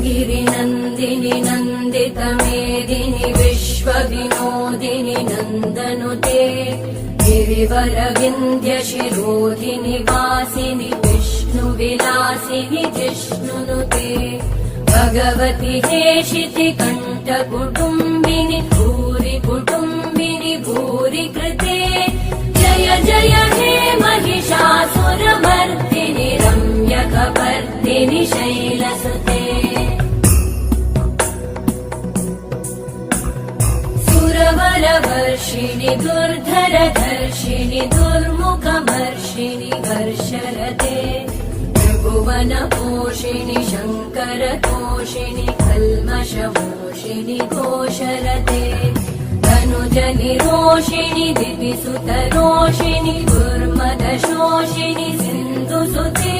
गिरिनन्दिनि नन्दितमेदिनि विश्वविनोदिनि नन्दनुते गिरिवरविन्द्यशिरोधिनि वासिनि विष्णुविलासिनि जिष्णुनुते भगवति हेशिति कण्ठकुटुम्बिनि भूरि कुटुम्बिनि भूरि कृते जय जय हे महिषासुरमर्दिनि रम्यकपर्दिनि शैलसुते सुरवरवर्षिणि दुर्धरधर्षिणि दुर्मुखमर्षिणि वर्षरते त्रिभुवनपोषिणि शङ्करतोषिणि कल्मषमोषिणि घोषरते धनुजनिरोषिणि दिविसुतरोषिणि दुर्मदशोषिणि सिन्धुसुते